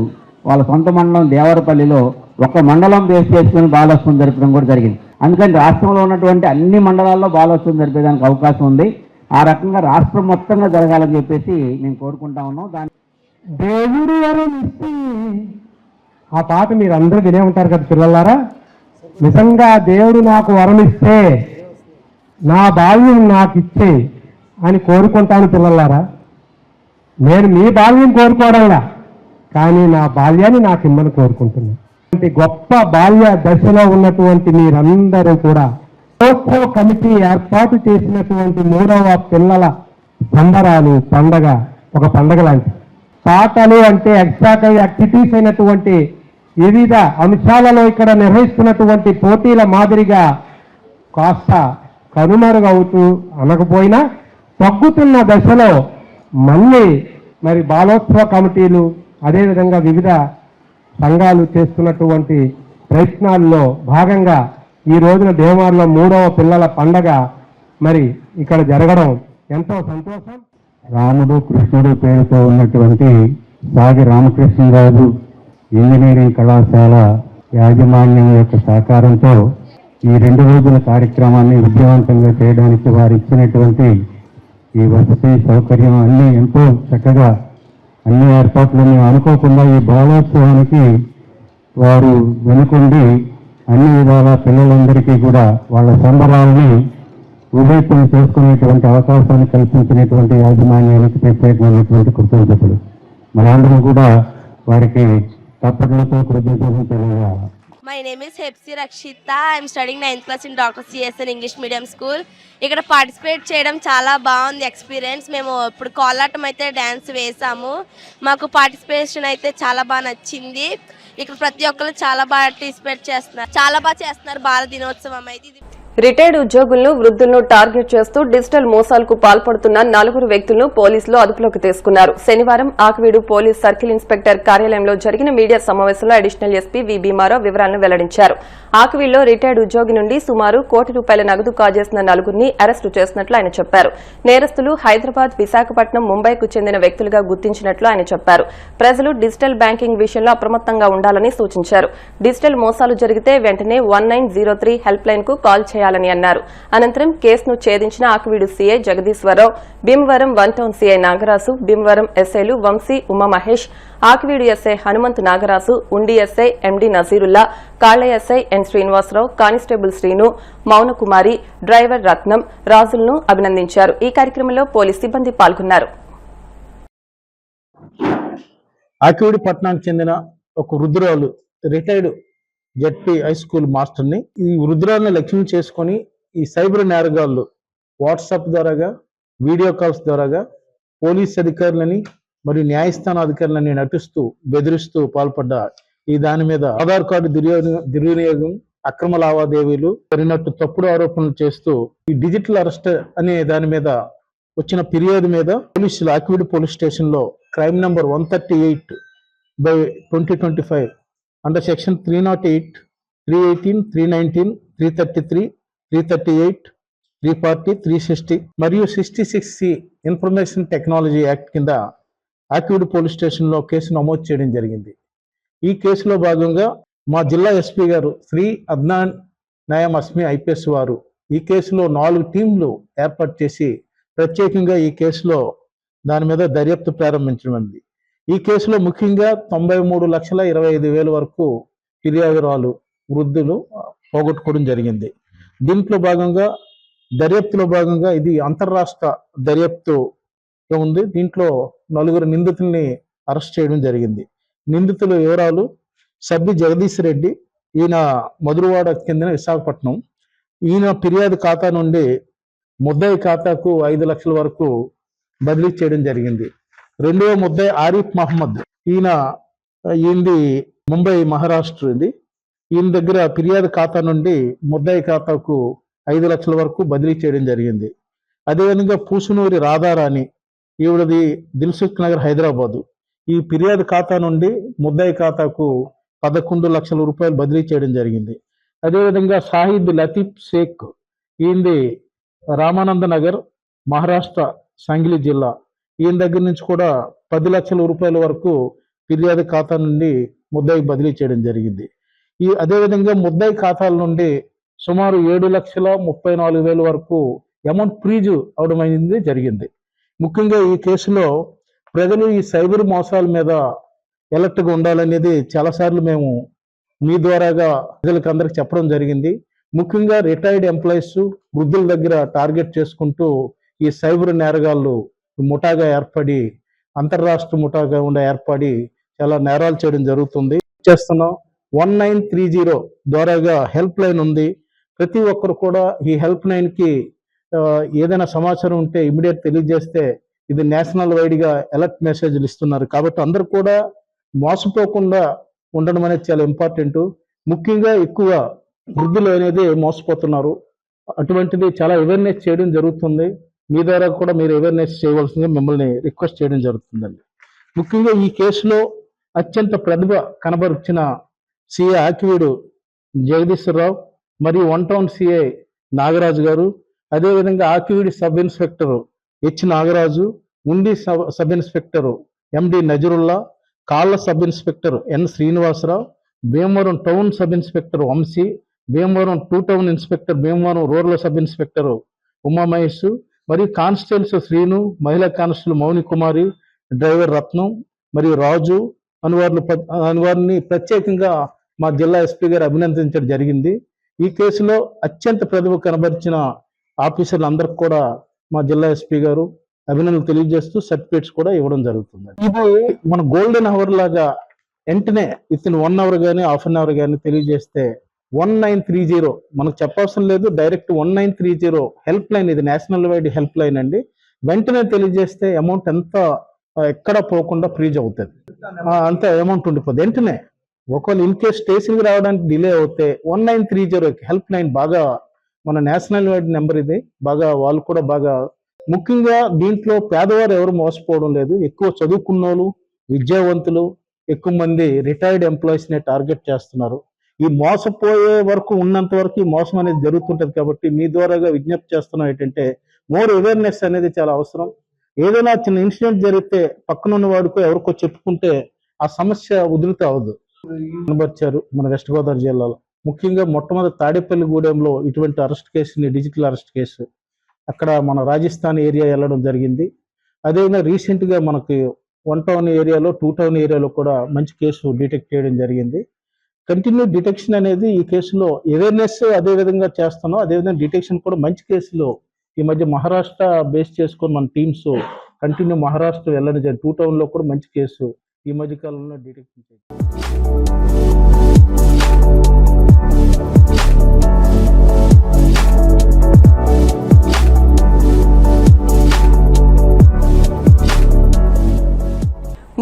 వాళ్ళ సొంత మండలం దేవరపల్లిలో ఒక మండలం బేస్ చేసుకుని బాలోత్సవం జరపడం కూడా జరిగింది. అందుకని రాష్ట్రంలో ఉన్నటువంటి అన్ని మండలాల్లో బాలోత్సవం జరిపేదానికి అవకాశం ఉంది. ఆ రకంగా రాష్ట్రం మొత్తంగా జరగాలని చెప్పేసి మేము కోరుకుంటా ఉన్నాం. దాని దేవుడు వరం ఇస్తే ఆ పాట మీరు అందరూ వినే ఉంటారు కదా పిల్లలారా. నిజంగా దేవుడు నాకు వరం ఇస్తే నా బాల్యం నాకు ఇచ్చే అని కోరుకుంటాను పిల్లలారా. నేను మీ బాల్యం కోరుకోవడంలా, కానీ నా బాల్యాన్ని నాకు ఇమ్మని కోరుకుంటున్నాను. గొప్ప బాల్య దశలో ఉన్నటువంటి మీరందరూ కూడా బాలోత్సవ కమిటీ ఏర్పాటు చేసినటువంటి 3వ పిల్లల సంబరాలు పండగ ఒక పండగ లాంటి పాటలు అంటే ఎక్స్ట్రా యాక్టివిటీస్ అయినటువంటి వివిధ అంశాలలో ఇక్కడ నిర్వహిస్తున్నటువంటి పోటీల మాదిరిగా కాస్త కనుమరుగవుతూ అనకపోయినా తగ్గుతున్న దశలో మళ్ళీ మరి బాలోత్సవ కమిటీలు అదేవిధంగా వివిధ సంఘాలు చేస్తున్నటువంటి ప్రయత్నాల్లో భాగంగా ఈ రోజున భీమవరంలో 3వ పిల్లల పండగ మరి ఇక్కడ జరగడం ఎంతో సంతోషం. రాముడు కృష్ణుడు పేరుతో ఉన్నటువంటి సాగి రామకృష్ణరాజు ఇంజనీరింగ్ కళాశాల యాజమాన్యం యొక్క సహకారంతో ఈ 2 రోజుల కార్యక్రమాన్ని విజయవంతంగా చేయడానికి వారు ఇచ్చినటువంటి ఈ వసతి సౌకర్యం అన్నీ ఎంతో చక్కగా అన్ని ఏర్పాట్లు మేము అనుకోకుండా ఈ బాలోత్సవానికి వారు వెనుకుండి అన్ని విధాల పిల్లలందరికీ కూడా వాళ్ళ సంబరాలని ఉభయత్వం చేసుకునేటువంటి అవకాశాన్ని కల్పించినటువంటి యాజమాన్యానికి ప్రత్యేకమైనటువంటి కృతజ్ఞతలు. మనందరం కూడా వారికి తప్పట్లతో కృతజ్ఞతలు తెలియజేయాలి. My name is Hepsi Rakshita. I am studying 9th class in Dr. CSN English Medium School. ఇక్కడ పార్టిసిపేట్ చేయడం చాలా బాగుంది ఎక్స్పీరియన్స్. మేము ఇప్పుడు కోలాటం అయితే డ్యాన్స్ వేసాము. మాకు పార్టిసిపేషన్ అయితే చాలా బాగా నచ్చింది. ఇక్కడ ప్రతి ఒక్కరు చాలా బాగా పార్టిసిపేట్ చేస్తున్నారు, చాలా బాగా చేస్తున్నారు. బాల దినోత్సవం అయితే ఇది. రిటైర్డ్ ఉద్యోగులను వృద్ధులను టార్గెట్ చేస్తూ డిజిటల్ మోసాలకు పాల్పడుతున్న 4 వ్యక్తులను పోలీసులు అదుపులోకి తీసుకున్నారు. శనివారం ఆకివీడు పోలీస్ సర్కిల్ ఇన్స్పెక్టర్ కార్యాలయంలో జరిగిన మీడియా సమావేశంలో అడిషనల్ ఎస్పీ వి భీమారావు వివరాలను వెల్లడించారు. ఆకివీడులో రిటైర్డ్ ఉద్యోగి నుండి సుమారు ₹1 కోటి నగదు కాజేసిన 4 అరెస్టు చేసినట్లు ఆయన చెప్పారు. నేరస్తులు హైదరాబాద్, విశాఖపట్నం, ముంబైకు చెందిన వ్యక్తులుగా గుర్తించినట్లు ఆయన చెప్పారు. ప్రజలు డిజిటల్ బ్యాంకింగ్ విషయంలో అప్రమత్తంగా ఉండాలని సూచించారు. డిజిటల్ మోసాలు జరిగితే వెంటనే 1903 హెల్ప్ లైన్ కు కాల్ చేయాలని అన్నారు. అనంతరం కేసును ఛేదించిన Akividu CI Jagadeeswararao, Bhimavaram 1 town CI Nagaraju, Bhimavaram ఎస్ఐలు Vamsi, Umamahesh, Akividu SI Hanumanthu Nagaraju, Undi SI MD Nazirulla, Kalla SI N Srinivasarao, constable Srinu, Mounakumari, driver Ratnam, రాజులను అభినందించారు. ఈ కార్యక్రమంలో పోలీస్ సిబ్బంది పాల్గొన్నారు. ఆకివీడు పట్టణానికి చెందిన ఒక వృద్ధురాలు రిటైర్డ్ జెడ్పీ హై స్కూల్ మాస్టర్ని ఈ వృద్ధురాలను లక్ష్యం చేసుకొని ఈ సైబర్ నేరగాళ్లు వాట్సాప్ ద్వారాగా, వీడియో కాల్స్ ద్వారాగా పోలీస్ అధికారులని మరియు న్యాయస్థాన అధికారులని నటిస్తూ బెదిరిస్తూ పాల్పడ్డ ఈ దాని మీద ఆధార్ కార్డు దుర్వినియోగం, అక్రమ లావాదేవీలు జరిగినట్టు తప్పుడు ఆరోపణలు చేస్తూ ఈ డిజిటల్ అరెస్ట్ అనే దాని మీద వచ్చిన ఫిర్యాదు మీద పోలీసులు ఆకివీడు పోలీస్ స్టేషన్ లో క్రైమ్ నంబర్ 138/2025 అండర్ సెక్షన్ 308, 318, 319, 333, 338, 340, 360 మరియు 66C ఇన్ఫర్మేషన్ టెక్నాలజీ యాక్ట్ కింద ఆకివీడు పోలీస్ స్టేషన్ లో కేసు నమోదు చేయడం జరిగింది. ఈ కేసులో భాగంగా మా జిల్లా ఎస్పీ గారు శ్రీ అద్నాన్ నాయం అస్మి ఐపీఎస్ వారు ఈ కేసులో 4 టీంలు ఏర్పాటు చేసి ప్రత్యేకంగా ఈ కేసులో దాని మీద దర్యాప్తు ప్రారంభించబడింది. ఈ కేసులో ముఖ్యంగా 93,25,000 వరకు ఫిర్యాదురాలు వృద్ధులు పోగొట్టుకోవడం జరిగింది. దీంట్లో భాగంగా దర్యాప్తులో భాగంగా ఇది అంతర్రాష్ట్ర దర్యాప్తుగా ఉంది. దీంట్లో 4 నిందితుల్ని అరెస్ట్ చేయడం జరిగింది. నిందితుల వివరాలు: సబ్బి జగదీష్ రెడ్డి, ఈయన మధురవాడ కింద విశాఖపట్నం. ఈయన ఫిర్యాదు ఖాతా నుండి ముద్దాయి ఖాతాకు 5 లక్షల వరకు బదిలీ చేయడం జరిగింది. రెండవ ముద్దాయి ఆరిఫ్ మహమ్మద్, ఈయనది ముంబై, మహారాష్ట్ర. ఈయన దగ్గర ఫిర్యాదు ఖాతా నుండి ముద్దాయి ఖాతాకు 5 లక్షల వరకు బదిలీ చేయడం జరిగింది. అదేవిధంగా పూసునూరి రాధారాణి, ఈవిడది దిల్సుఖ్ నగర్, హైదరాబాదు. ఈ ఫిర్యాదు ఖాతా నుండి ముద్దాయి ఖాతాకు 11 లక్షల రూపాయలు బదిలీ చేయడం జరిగింది. అదేవిధంగా షాహిద్ లతీఫ్ షేక్, ఈయనది రామానంద నగర్, మహారాష్ట్ర, సంగిలి జిల్లా. ఈయన దగ్గర నుంచి కూడా 10 లక్షల రూపాయల వరకు ఫిర్యాదు ఖాతా నుండి ముద్దాయి బదిలీ చేయడం జరిగింది. అదేవిధంగా ముద్దాయి ఖాతాల నుండి సుమారు 7,34,000 వరకు అమౌంట్ ఫ్రీజ్ అవడం జరిగింది. ముఖ్యంగా ఈ కేసులో ప్రజలు ఈ సైబర్ మోసాల మీద ఎలర్ట్గా ఉండాలనేది చాలాసార్లు మేము మీ ద్వారాగా ప్రజలకు అందరికి చెప్పడం జరిగింది. ముఖ్యంగా రిటైర్డ్ ఎంప్లాయీస్, వృద్ధుల దగ్గర టార్గెట్ చేసుకుంటూ ఈ సైబర్ నేరగాళ్ళు ముఠాగా ఏర్పడి, అంతర్రాష్ట్ర ముఠాగా ఏర్పడి చాలా నేరాలు చేయడం జరుగుతుంది. చేస్తున్నాం 1930 ద్వారాగా హెల్ప్ లైన్ ఉంది. ప్రతి ఒక్కరు కూడా ఈ హెల్ప్ లైన్కి ఏదైనా సమాచారం ఉంటే ఇమీడియట్ తెలియజేస్తే ఇది నేషనల్ వైడ్గా అలర్ట్ మెసేజ్లు ఇస్తున్నారు. కాబట్టి అందరూ కూడా మోసపోకుండా ఉండడం అనేది చాలా ఇంపార్టెంట్. ముఖ్యంగా ఎక్కువ వృద్ధులు అనేది మోసపోతున్నారు. అటువంటిది చాలా అవేర్నెస్ చేయడం జరుగుతుంది. మీ ద్వారా కూడా మీరు అవేర్నెస్ చేయవలసిందిగా మిమ్మల్ని రిక్వెస్ట్ చేయడం జరుగుతుందండి. ముఖ్యంగా ఈ కేసులో అత్యంత ప్రతిభ కనబరిచిన సిఐ ఆకివీడు జగదీశ్వరరావు మరియు 1 టౌన్ సిఐ నాగరాజు గారు, అదేవిధంగా Akividu sub inspector H Nagaraju, Undi sub inspector MD Nazarullah, Kalla sub inspector N Srinivasarao, Bhimavaram town sub inspector Vamsi, Bhimavaram 2 town inspector, Bhimavaram rural sub inspector Umamahesh మరియు కానిస్టేబుల్స్ శ్రీను, మహిళా కానిస్టేబుల్ మౌని కుమారి, డ్రైవర్ రత్నం మరియు రాజు అనువారిని ప్రత్యేకంగా మా జిల్లా ఎస్పీ గారు అభినందించడం జరిగింది. ఈ కేసులో అత్యంత ప్రతిభ కనబరిచిన ఆఫీసర్లందరికీ కూడా మా జిల్లా ఎస్పీ గారు అభినందనలు తెలియజేస్తూ సర్టిఫికేట్స్ కూడా ఇవ్వడం జరుగుతుంది. ఇది మన గోల్డెన్ అవర్ లాగా వెంటనే విత్ ఇన్ 1 అవర్ కానీ హాఫ్ అన్ అవర్ కానీ తెలియజేస్తే 1930 మనకు చెప్పవసరం లేదు, డైరెక్ట్ 1930 హెల్ప్ లైన్, ఇది నేషనల్ వైడ్ హెల్ప్ లైన్ అండి. వెంటనే తెలియజేస్తే అమౌంట్ ఎంత ఎక్కడ పోకుండా ఫ్రీజ్ అవుతుంది, అంత అమౌంట్ ఉండిపోతుంది వెంటనే. ఒకవేళ ఇన్ కేస్ స్టేషన్కి రావడానికి డిలే అవుతే 1930 హెల్ప్ లైన్ బాగా మన నేషనల్ వైడ్ నెంబర్, ఇది బాగా వాళ్ళు కూడా బాగా, ముఖ్యంగా దీంట్లో పేదవారు ఎవరు మోసపోవడం లేదు. ఎక్కువ చదువుకున్న వాళ్ళు, విద్యావంతులు, ఎక్కువ మంది రిటైర్డ్ ఎంప్లాయీస్ని టార్గెట్ చేస్తున్నారు. ఈ మోసపోయే వరకు ఉన్నంత వరకు ఈ మోసం అనేది జరుగుతుంటది. కాబట్టి మీ ద్వారాగా విజ్ఞప్తి చేస్తున్నాం ఏంటంటే మోర్ అవేర్నెస్ అనేది చాలా అవసరం. ఏదైనా చిన్న ఇన్సిడెంట్ జరిగితే పక్కనున్న వాడికో ఎవరికో చెప్పుకుంటే ఆ సమస్య ఉధృతి అవ్వదు. కనబర్చారు మన వెస్ట్ గోదావరి జిల్లాలో, ముఖ్యంగా మొట్టమొదటి తాడేపల్లిగూడెంలో ఇటువంటి అరెస్ట్ కేసుని, డిజిటల్ అరెస్ట్ కేసు అక్కడ మన రాజస్థాన్ ఏరియా వెళ్ళడం జరిగింది. అదేవిధంగా రీసెంట్గా మనకి 1 టౌన్ ఏరియాలో, 2 టౌన్ ఏరియాలో కూడా మంచి కేసు డిటెక్ట్ చేయడం జరిగింది. కంటిన్యూ డిటెక్షన్ అనేది ఈ కేసులో అవేర్నెస్ అదేవిధంగా చేస్తున్నాం. అదేవిధంగా డిటెక్షన్ కూడా మంచి కేసులో ఈ మధ్య మహారాష్ట్ర బేస్ చేసుకొని మన టీమ్స్ కంటిన్యూ మహారాష్ట్ర వెళ్ళడం జరిగింది. 2 టౌన్లో కూడా మంచి కేసు ఈ మధ్య కాలంలో డిటెక్షన్ చేయాలి.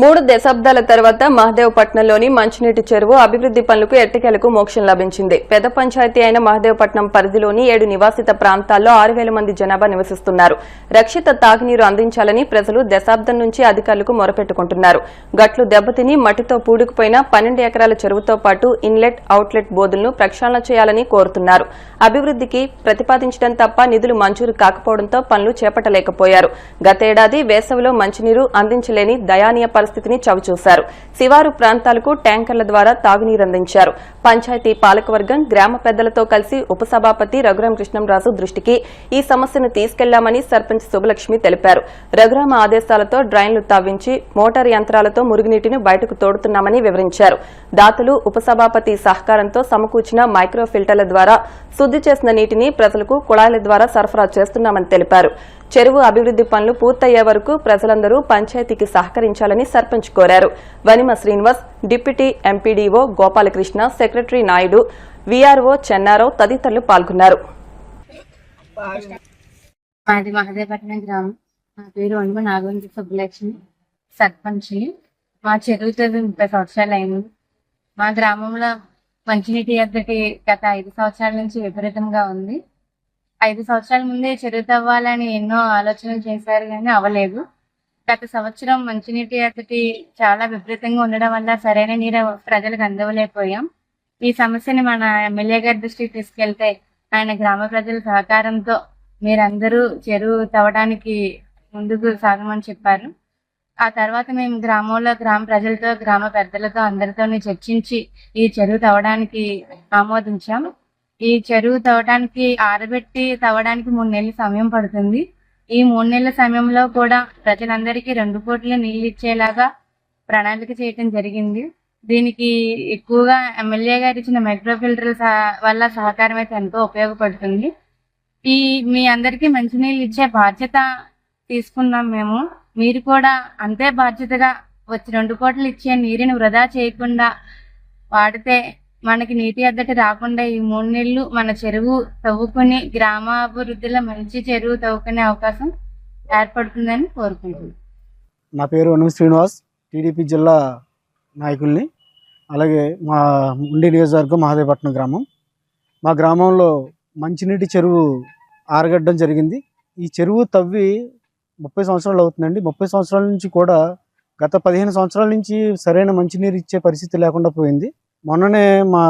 మూడు దశాబ్దాల తర్వాత మహదేవపట్నంలోని మంచినీటి చెరువు అభివృద్ది పనులకు ఎట్టకేలకు మోక్షం లభించింది. పెద్ద పంచాయతీ అయిన మహదేవపట్నం పరిధిలోని 7 నివాసిత ప్రాంతాల్లో 6,000 మంది జనాభా నివసిస్తున్నారు. రక్షిత తాగునీరు అందించాలని ప్రజలు దశాబ్దం నుంచి అధికారులకు మొరపెట్టుకుంటున్నారు. గట్లు దెబ్బతిని మట్టితో పూడుకుపోయిన 12 ఎకరాల చెరువుతో పాటు ఇన్లెట్, అవుట్లెట్ బోధులను ప్రక్షాళన చేయాలని కోరుతున్నారు. అభివృద్దికి ప్రతిపాదించడం తప్ప నిధులు మంజూరు కాకపోవడంతో పనులు చేపట్టలేకపోయారు. గతేడాది వేసవిలో మంచినీరు అందించలేని దయానీయ పరిస్థితిని చవిచూశారు. శివారు ప్రాంతాలకు ట్యాంకర్ల ద్వారా తాగునీరు అందించారు. పంచాయతీ పాలకవర్గం, గ్రామ పెద్దలతో కలిసి ఉపసభాపతి రఘురామ కృష్ణంరాజు దృష్టికి ఈ సమస్యను తీసుకెళ్లామని సర్పంచ్ శుభలక్ష్మి తెలిపారు. రఘురామ ఆదేశాలతో డ్రైన్లు తవ్వించి మోటార్ యంత్రాలతో మురుగునీటిని బయటకు తోడుతున్నామని వివరించారు. దాతలు, ఉపసభాపతి సహకారంతో సమకూర్చిన మైక్రో ఫిల్టర్ల ద్వారా శుద్ది చేసిన నీటిని ప్రజలకు కుళాయిల ద్వారా సరఫరా చేస్తున్నామని తెలిపారు. చెరువు అభివృద్ది పనులు పూర్తయ్యే వరకు ప్రజలందరూ పంచాయతీకి సహకరించాలని సర్పంచ్ కోరారు. Vanima Srinivas, deputy MPDO Gopalakrishna, secretary Naidu, VRO Chennarao తదితరులు పాల్గొన్నారు. మాది మహదేవపట్నం గ్రామం. నా పేరు వనిమ నాగవంతి సుబ్బలక్ష్మి, సర్పంచ్. మా చెరువు 30 సంవత్సరాలు అయింది. మా గ్రామంలో మంచినీటి ఎద్దటి గత 5 సంవత్సరాల నుంచి విపరీతంగా ఉంది. 5 సంవత్సరాల ముందే చెరువు తవ్వాలని ఎన్నో ఆలోచనలు చేశారు, కానీ అవ్వలేదు. గత సంవత్సరం మంచినీటి ఎద్దటి చాలా విపరీతంగా ఉండడం వల్ల సరైన నీరు ప్రజలకు అందవలేకపోయాం. ఈ సమస్యని మన ఎమ్మెల్యే గారి దృష్టికి తీసుకెళ్తే ఆయన గ్రామ ప్రజల సహకారంతో మీరందరూ చెరువు తవ్వడానికి ముందుకు సాగమని చెప్పారు. ఆ తర్వాత మేము గ్రామంలో గ్రామ ప్రజలతో, గ్రామ పెద్దలతో అందరితో చర్చించి ఈ చెరువు తవ్వడానికి ఆమోదించాం. ఈ చెరువు తవ్వడానికి ఆరబెట్టి తవ్వడానికి 3 నెలల సమయం పడుతుంది. ఈ 3 నెలల సమయంలో కూడా ప్రజలందరికీ 2 కోట్ల నీళ్లు ఇచ్చేలాగా ప్రణాళిక చేయటం జరిగింది. దీనికి ఎక్కువగా ఎమ్మెల్యే గారు ఇచ్చిన మైక్రో ఫిల్టర్ వల్ల సహకారం అయితే ఎంతో ఉపయోగపడుతుంది. మీ అందరికీ మంచినీళ్ళు ఇచ్చే బాధ్యత తీసుకున్నాం మేము. మీరు కూడా అంతే బాధ్యతగా వచ్చి 2 కోట్లు ఇచ్చే నీరుని వృధా చేయకుండా వాడితే మనకి నీటి ఎద్దటి రాకుండా ఈ 3 నెలలు మన చెరువు తవ్వుకుని గ్రామాభివృద్ధిలో మంచి చెరువు తవ్వుకునే అవకాశం ఏర్పడుతుందని కోరుకుంటున్నాను. నా పేరు వనిమ శ్రీనివాస్, టీడీపీ జిల్లా నాయకుల్ని. అలాగే మా ఉండి నియోజకవర్గం మహదేవపట్నం గ్రామం. మా గ్రామంలో మంచినీటి చెరువు ఆరగడ్డం జరిగింది. ఈ చెరువు తవ్వి 30 సంవత్సరాలు అవుతుందండి. 30 సంవత్సరాల నుంచి కూడా గత 15 సంవత్సరాల నుంచి సరైన మంచినీరు ఇచ్చే పరిస్థితి లేకుండా పోయింది. మొన్ననే మా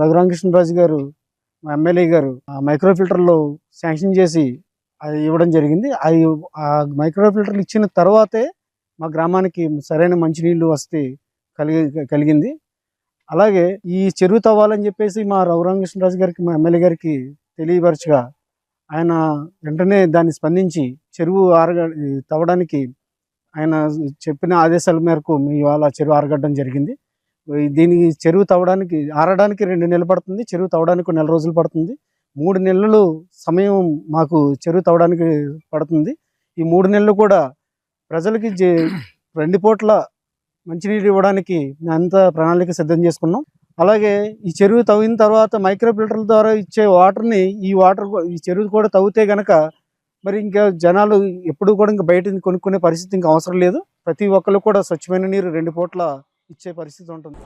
రఘురామ కృష్ణరాజు గారు, మా ఎమ్మెల్యే గారు మైక్రో ఫిల్టర్లు శాంక్షన్ చేసి అది ఇవ్వడం జరిగింది. అది ఆ మైక్రో ఫిల్టర్లు ఇచ్చిన తర్వాతే మా గ్రామానికి సరైన మంచినీళ్ళు వసతి కలిగింది. అలాగే ఈ చెరువు తవ్వాలని చెప్పేసి మా రఘురామకృష్ణరాజు గారికి, మా ఎమ్మెల్యే గారికి తెలియపరచగా ఆయన వెంటనే దాన్ని స్పందించి చెరువు తవ్వడానికి ఆయన చెప్పిన ఆదేశాల మేరకు ఇవాళ చెరువు ఆరగడ్డం జరిగింది. దీనికి చెరువు తవ్వడానికి ఆరడానికి 2 నెలలు పడుతుంది, చెరువు తవ్వడానికి 1 నెల రోజులు పడుతుంది. 3 నెలలు సమయం మాకు చెరువు తవ్వడానికి పడుతుంది. ఈ 3 నెలలు కూడా ప్రజలకి 2 పూట్ల మంచినీరు ఇవ్వడానికి అంతా ప్రణాళిక సిద్ధం చేసుకున్నాం. అలాగే ఈ చెరువు తవ్విన తర్వాత మైక్రో ఫిల్టర్ల ద్వారా ఇచ్చే వాటర్ని ఈ చెరువు కూడా తవ్వితే గనక మరి ఇంకా జనాలు ఎప్పుడు కూడా ఇంకా బయట కొనుక్కునే పరిస్థితి ఇంకా అవసరం లేదు. ప్రతి ఒక్కరు కూడా స్వచ్ఛమైన నీరు 2 పూట్ల ఇచ్చే పరిస్థితి ఉంటుంది.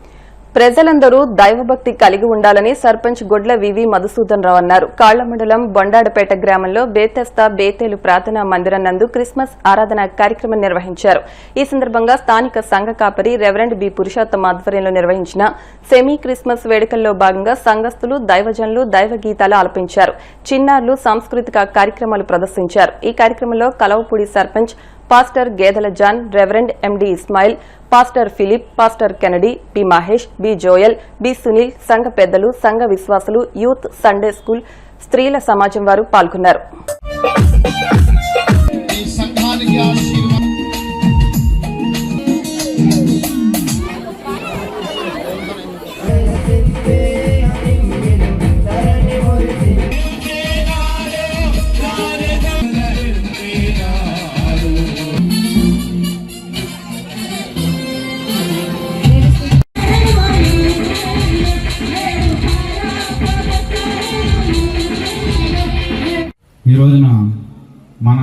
ప్రజలందరూ దైవభక్తి కలిగి ఉండాలని సర్పంచ్ గొడ్ల వివి మధుసూదన్ రావు అన్నారు. కాళ్ల మండలం బొండాడపేట గ్రామంలో బేతెస్తా బేతేలు ప్రార్థనా మందిరం నందు క్రిస్మస్ ఆరాధన కార్యక్రమం నిర్వహించారు. ఈ సందర్భంగా స్థానిక సంఘ కాపరి రెవరెండ్ బి పురుషోత్తమ ఆధ్వర్యంలో నిర్వహించిన సెమీ క్రిస్మస్ వేడుకల్లో భాగంగా సంఘస్థులు, దైవజనులు దైవ గీతాలు ఆలపించారు. చిన్నారులు సాంస్కృతిక కార్యక్రమాలు ప్రదర్శించారు. ఈ కార్యక్రమంలో Kalavapudi sarpanch pastor Gedela John, reverend MD Ismail, pastor Philip, pastor Kennedy, B Mahesh, B Joel, B Sunil, సంఘ పెద్దలు, సంఘ విశ్వాసులు, యూత్, సండే స్కూల్, స్త్రీల సమాజం వారు పాల్గొన్నారు. ఈ రోజున మన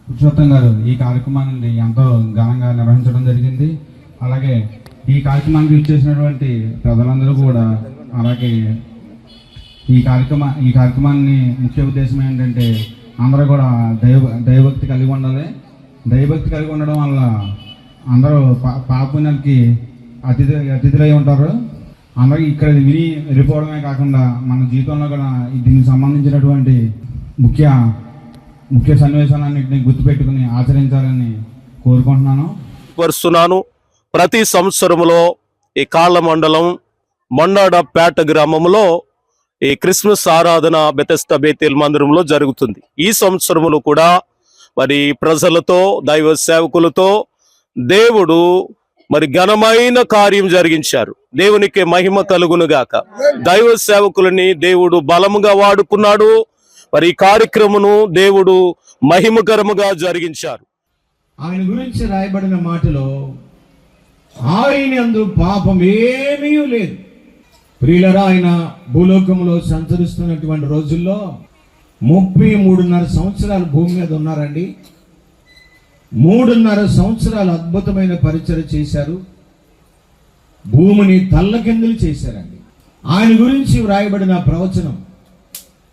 పురుషోత్తం గారు ఈ కార్యక్రమాన్ని ఎంతో ఘనంగా నిర్వహించడం జరిగింది. అలాగే ఈ కార్యక్రమానికి ఇచ్చేసినటువంటి ప్రజలందరూ కూడా, అలాగే ఈ కార్యక్రమాన్ని ముఖ్య ఉద్దేశం ఏంటంటే అందరూ కూడా దైవభక్తి కలిగి ఉండాలి. దైవభక్తి కలిగి ఉండడం వల్ల అందరూ పాపుణ్యానికి అతిథులై ఉంటారు. అందరూ ఇక్కడ విని వెళ్ళిపోవడమే కాకుండా మన జీవితంలో కూడా దీనికి సంబంధించినటువంటి ముఖ్య సన్నివేశాలన్నింటినీ గుర్తుపెట్టుకుని ఆచరించాలని కోరుకుంటున్నాను. ప్రతి సంవత్సరంలో ఈ కాళ్ళ మండలం మొండాడపేట గ్రామంలో ఈ క్రిస్మస్ ఆరాధన బెతెస్తా బేతేల్ మందిరంలో జరుగుతుంది. ఈ సంవత్సరములో కూడా మరి ప్రజలతో, దైవ సేవకులతో దేవుడు మరి ఘనమైన కార్యం జరిగించారు. దేవునికి మహిమ కలుగునుగాక. దైవ సేవకులని దేవుడు బలముగా వాడుకున్నాడు. మరి ఈ కార్యక్రమను దేవుడు మహిమకరముగా జరిగించారు. ఆయన గురించి రాయబడిన మాటలో ఆయన యందు పాపం ఏమీ లేదు. ప్రియులరా, ఆయన భూలోకంలో సంచరిస్తున్నటువంటి రోజుల్లో 33.5 సంవత్సరాలు భూమి మీద ఉన్నారండి. 3.5 సంవత్సరాలు అద్భుతమైన పరిచయం చేశారు. భూమిని తల్లకిందులు చేశారండి. ఆయన గురించి వ్రాయబడిన ప్రవచనం,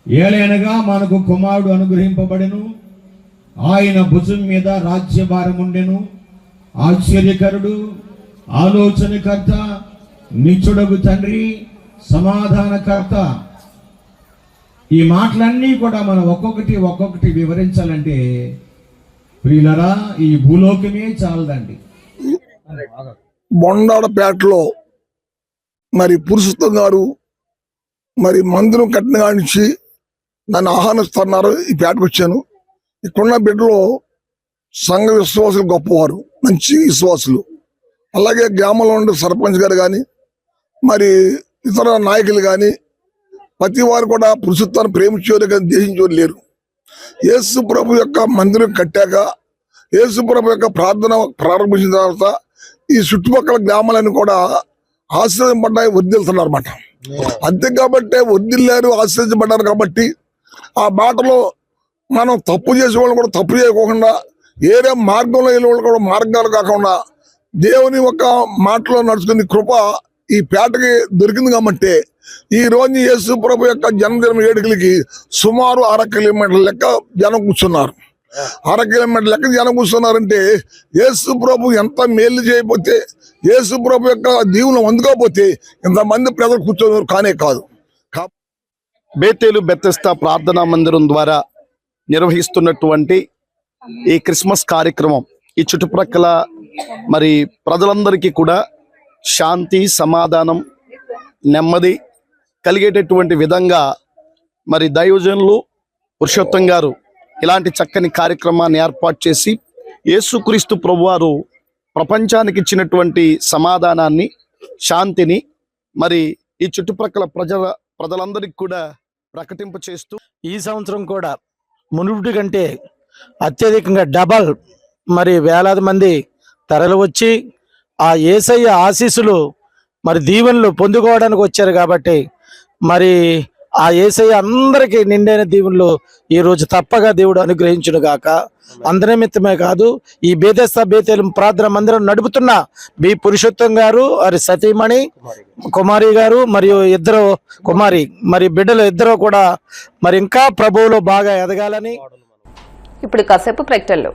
ఏలైనగా మనకు కుమారుడు అనుగ్రహింపబడెను, ఆయన భుజం మీద రాజ్యభారం ఉండెను, ఆశ్చర్యకరుడు, ఆలోచనకర్త, నిత్యుడగు తండ్రి, సమాధానకర్త. ఈ మాటలన్నీ కూడా మనం ఒక్కొక్కటి వివరించాలంటే ప్రియులరా ఈ భూలోకమే చాలదండి. బొండాడపేటలో మరి పురుషోత్తం గారు మరి మందిరం కట్టిన కానించి నన్ను ఆహ్వానిస్తున్నారు. ఈ పేటకు వచ్చాను. ఇక్కడున్న బిడ్డలో సంఘ విశ్వాసులు గొప్పవారు, మంచి విశ్వాసులు. అలాగే గ్రామంలో ఉండే సర్పంచ్ గారు కానీ మరి ఇతర నాయకులు కానీ ప్రతి వారు కూడా పురుషోత్తాన్ని ప్రేమించేవారు కానీ దేశించేవారు లేరు. యేసు ప్రభు యొక్క మందిరం కట్టాక, యేసు ప్రభు యొక్క ప్రార్థన ప్రారంభించిన తర్వాత ఈ చుట్టుపక్కల గ్రామాలన్నీ కూడా ఆశ్రయించబడ్డాయి, వర్ధిల్లుతున్నారు అన్నమాట. అంతే కాబట్టి వర్ధిల్లారు, ఆశ్రయించబడ్డారు. కాబట్టి ఆ బాటలో మనం తప్పు చేసే వాళ్ళు కూడా తప్పు చేయకోకుండా, ఏరే మార్గంలో వెళ్ళే వాళ్ళు కూడా మార్గాలు కాకుండా దేవుని ఒక మాటలో నడుచుకుని కృప ఈ పేటకి దొరికింది. కాబట్టి ఈ రోజు యేసు ప్రభు యొక్క జన్మదిన వేడుకలకి సుమారు 1/2 కిలోమీటర్ల లెక్క జనం కూర్చున్నారు. 1/2 కిలోమీటర్ల లెక్క జనం కూర్చున్నారంటే యేసు ప్రభు ఎంత మేలు చేయకపోతే, యేసు ప్రభు యొక్క దీవులను అందుకోకపోతే ఇంతమంది ప్రజలు కూర్చొని కానే కాదు. బేతేలు బెతెస్తా ప్రార్థనా మందిరం ద్వారా నిర్వహిస్తున్నటువంటి ఈ క్రిస్మస్ కార్యక్రమం ఈ చుట్టుప్రక్కల మరి ప్రజలందరికీ కూడా శాంతి, సమాధానం, నెమ్మది కలిగేటటువంటి విధంగా మరి దైవజనులు పురుషోత్తం గారు ఇలాంటి చక్కని కార్యక్రమాన్ని ఏర్పాటు చేసి యేసుక్రీస్తు ప్రభువారు ప్రపంచానికి ఇచ్చినటువంటి సమాధానాన్ని, శాంతిని మరి ఈ చుట్టుప్రక్కల ప్రజలందరికీ కూడా ప్రకటింప చేస్తూ ఈ సంవత్సరం కూడా మునుపటి కంటే అత్యధికంగా డబల్ మరి వేలాది మంది తరలి వచ్చి ఆ యేసయ్య ఆశీస్సులు మరి దీవెనలు పొందుకోవడానికి వచ్చారు కాబట్టి మరి ఆ యేసయ్య అందరికీ నిండైన దీవెనలు ఈ రోజు తప్పగా దేవుడు అనుగ్రహించును గాక. అందరి నిమిత్తమే కాదు, ఈ బేతేలు ప్రార్థన మందిరం నడుపుతున్న బి పురుషోత్తం గారు, వారి సతీమణి కుమారి గారు మరియు ఇద్దరు కుమారి మరి బిడ్డలు ఇద్దరు కూడా మరి ఇంకా ప్రభువులో బాగా ఎదగాలని. ఇప్పుడు కాసేపు ప్రకటనలు.